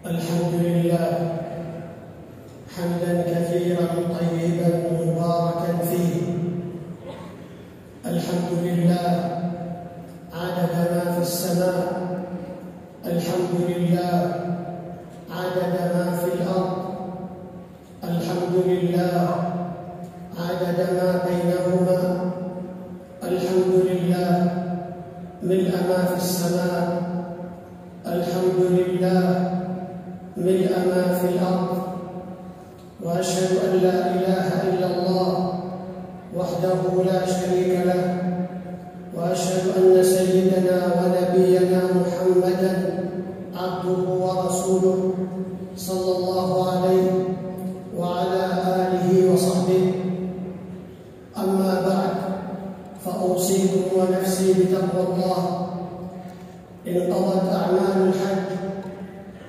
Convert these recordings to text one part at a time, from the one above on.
الحمد لله حمدا كثيرا طيبا مباركا فيه. الحمد لله عدد ما في السماء، الحمد لله عدد ما في الأرض، الحمد لله عدد ما بينهما، الحمد لله ملء ما في السماء، الحمد لله ملء ما في الأرض. وأشهد أن لا إله إلا الله وحده لا شريك له، وأشهد أن سيدنا ونبينا محمدًا عبده ورسوله صلى الله عليه وعلى آله وصحبه. أما بعد، فأوصيكم ونفسي بتقوى الله. انقضت أعمال الحج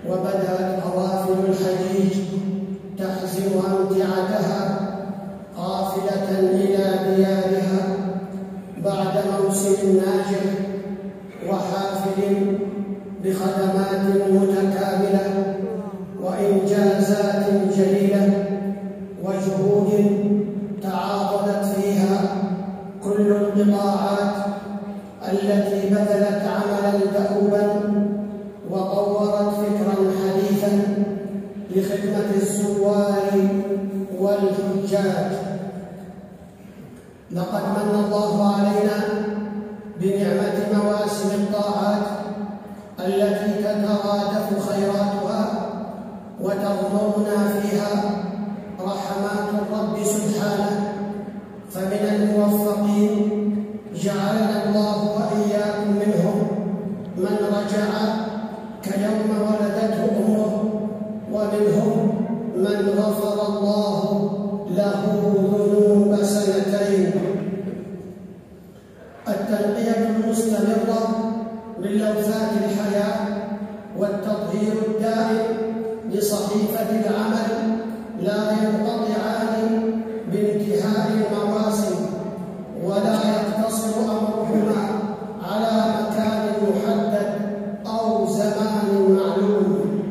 وبدأت قوافل الحجيج تحزم أمتعتها قافلة إلى ديارها بعد موسم ناجح وحافل بخدمات متكاملة وإنجازات جليلة وجهود تعاضدت فيها كل القطاعات التي بذلت عملا دؤوبا وطورت فكرا حديثا لخدمة الزوار والحجاج. لقد من الله علينا بنعمة مواسم الطاعات التي تترادف خيراتها وتغمرنا فيها رحمات الرب سبحانه. فمن الموفقين جعلنا الله وإياكم منهم من رجع كيوم ولدته أمه، ومنهم من غفر الله له ذنوب سنتين. التنقية المستمرة من لوثات الحياة والتطهير الدائم لصحيفة العمل لا ينقطعان بانتهاء المواسم، ولا يقتصر أمرهما على مكان محدد أو زمان معلوم.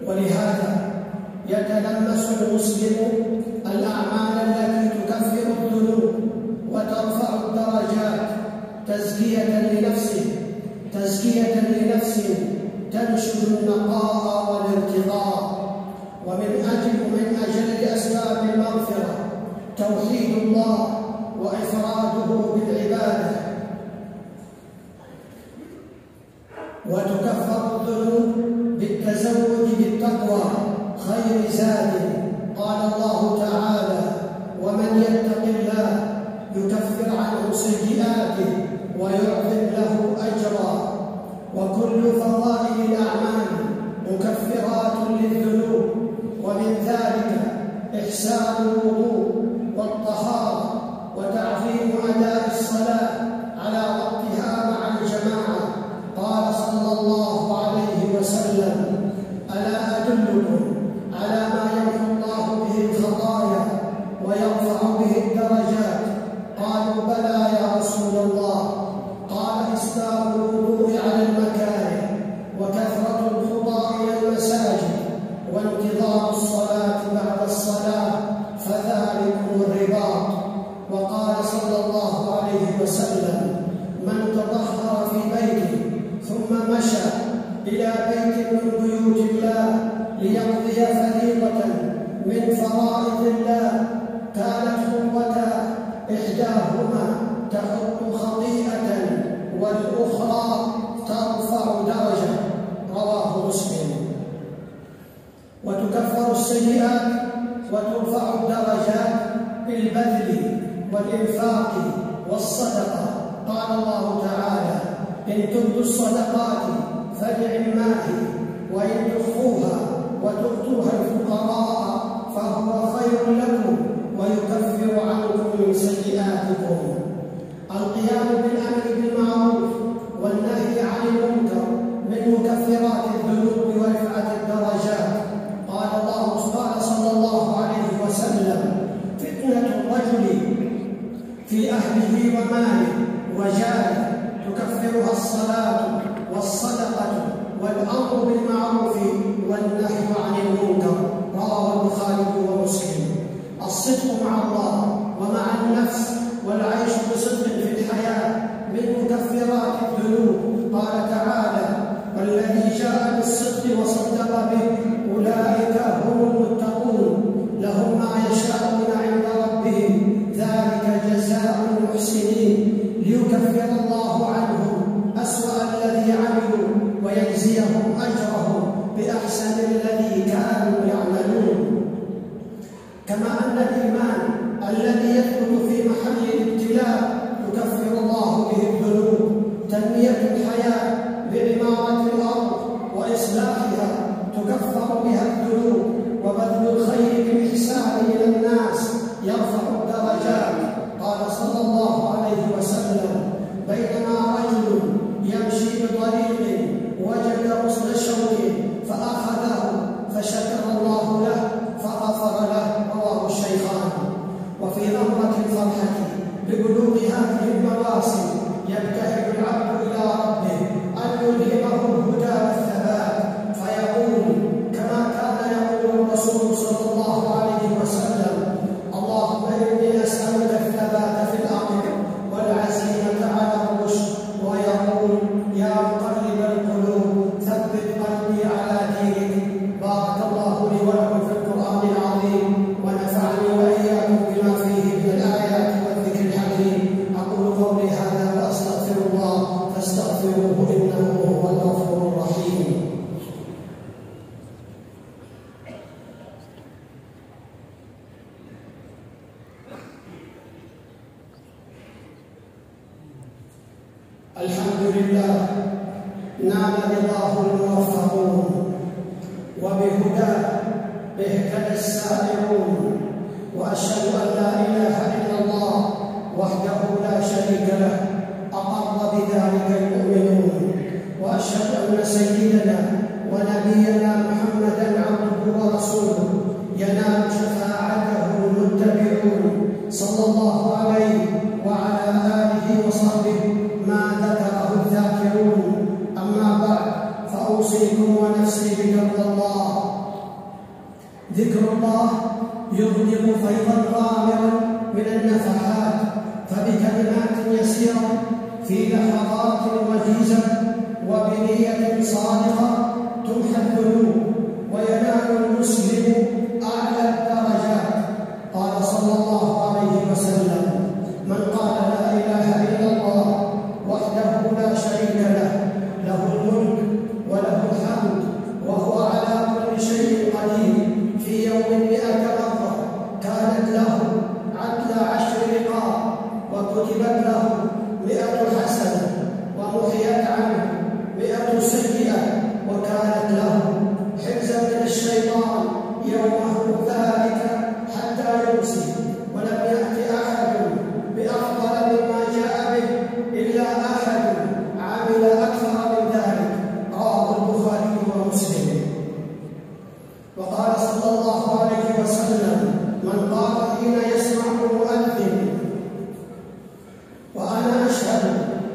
ولهذا يتلمس المسلم الأعمال التي تكفر الذنوب وترفع الدرجات تزكية لنفسه تنشد النقاء والارتقاء. ومن أجل أسباب المغفرة توحيد الله وإفراده بالعبادة. وتكفر الذنوب بالتزود بالتقوى خير زاد. قال الله تعالى: ومن يتق الله يكفر عنه سيئاته ويعظم له أجرا. وكل فضائل الأعمال مكفرات للذنوب، ومن ذلك إحسان الوضوء والطهارة وتعظيم أداء الصلاة على وقتها مع الجماعة. قال صلى الله عليه وسلم: ألا أدلكم على ما يمحو الله به الخطايا ويرفع به الدرجات؟ قالوا: بلى يا رسول الله. قال: إسباغ الوضوء على المكاره، وكثرة الخطى إلى المساجد، وانتظار الصلاة بعد الصلاة، فذلكم الرباط. وقال صلى الله عليه وسلم: من تطهر في بيته ثم مشى إلى بيت من بيوت الله ليقضي فريضة من فرائض الله كانت خطوة إحداهما تحط خطيئة والأخرى ترفع درجة. رواه مسلم. وتكفر السيئات وترفع الدرجات بالبذل والإنفاق والصدقة. قال الله تعالى: إن تبدوا الصدقات فنعماه، وإن تخفوها وتؤتوها الفقراء فهو خير لكم ويكفر عنكم من سيئاتكم. القيام بالأمر بالمعروف والنهي عن المنكر من مكفرات الذنوب ورفعة الدرجات. قال صلى الله عليه وسلم: فتنة الرجل في أهله وماله وجاله تكفرها الصلاة والصدقة والأمر بالمعروف والنهي عن المنكر. رواه البخاري ومسلم. الصدق مع الله ومع النفس والعيش بصدق في الحياة من مكفرات الذنوب. قال تعالى: والذي جاء بالصدق وصدق به أولئك هم المتقون، لهم ما يشاءون عند ربهم، ذلك جزاء المحسنين، ليكفر الله عنهم أسوأ الذي عملوا ويجزيهم أجرهم بأحسن الذي كانوا يعملون. كما أن الإيمان الذي يثبت في محل الابتلاء يكفر الله به الذنوب. تنمية الحياة بعمارة الأرض وإصلاحها تكفر بها الذنوب، وبذل الخير بالإحسان إلى الناس يرفع الدرجات. قال صلى الله عليه وسلم: بينما رجل يمشي بطريق وجد غصن شوك فأخذه فشكر الله له فغفر له. رواه الشيخان. وفي ذرة الفرحة ببلوغ هذه المواسم يبتهل العبد إلى ربه أن يلهمه الهدى والثبات، فيقول كما كان يقول الرسول صلى الله عليه وسلم: اللهم إني أسألك الثبات في الأمر والعزيمة على الرشد. ويقول: يا مقلب القلوب ثبت قلبي على دينك. بارك الله لي ولكم في القرآن العظيم، ونفعني وإياكم بما فيه من الآيات والذكر الحكيم. أقول قولي هذا وأستغفر الله فاستغفروه إنه هو الغفور الرحيم. الحمد لله، نعم رضاه الموفقون، وبهداه اهتدى السائرون، واشهد ان لا اله الا الله وحده لا شريك له اقر بذلك المؤمنون، واشهد ان سيدنا ونبينا محمدا عبده ورسوله ينال شفاعته المتبعون صلى الله عليه وعلى اله وصحبه ما ذكره الذاكرون. أما بعد، فأوصيكم ونفسي بتقوى الله. ذكر الله يغلق فيضا غامرا من النفحات، فبكلمات يسيرة في لحظات وجيزة وبنية صادقة تمحى الذنوب وينال المسلم أعلى الدرجات. قال صلى الله عليه وسلم: من قال لا إله إلا الله وحده لا شريك له، له الملك وله الحمد وهو على كل شيء قدير، في يوم 100 مرة كانت له عدل 10 رقاب، وكتبت له 100 حسنة، ومحيت عنه 100 سيئة، وكانت له حفظا من الشيطان يومه ذلك حتى يمسي. ولم يأت أحد بأفضل مما جاء به إلا أحد عمل أكثر من ذلك. رواه البخاري ومسلم. وقال صلى الله عليه وسلم: من قال حين يسمع المؤذن: وأنا أشهد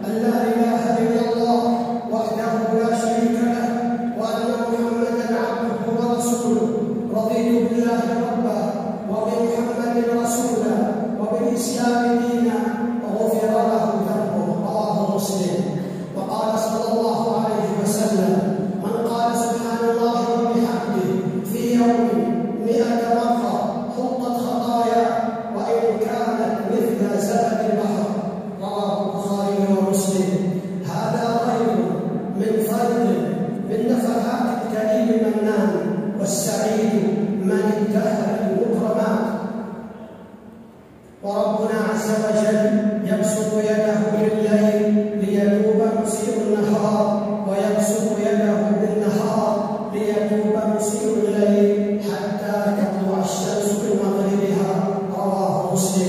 أن لا إله إلا الله وحده لا شريك له وأن محمدا عبده ورسوله، رضيت بالله ربا وبمحمد رسولا وبالإسلام دينا، غفر له ذنبه. رواه مسلم. وقال صلى الله عليه وسلم: من قال سبحان الله وبحمده في يوم 100 مرة حطت خطايا وإن كانت مثل زبد البحر. رواه البخاري ومسلم. هذا غير من فضل من نفحات الكريم المنان، والسعيد من انتهى المكرمات. وربنا عز وجل يبسط يده بالليل ليتوب مسيء النهار، ويبسط يده بالنهار ليتوب مسيء الليل، حتى تطلع الشمس من مغربها. رواه مسلم.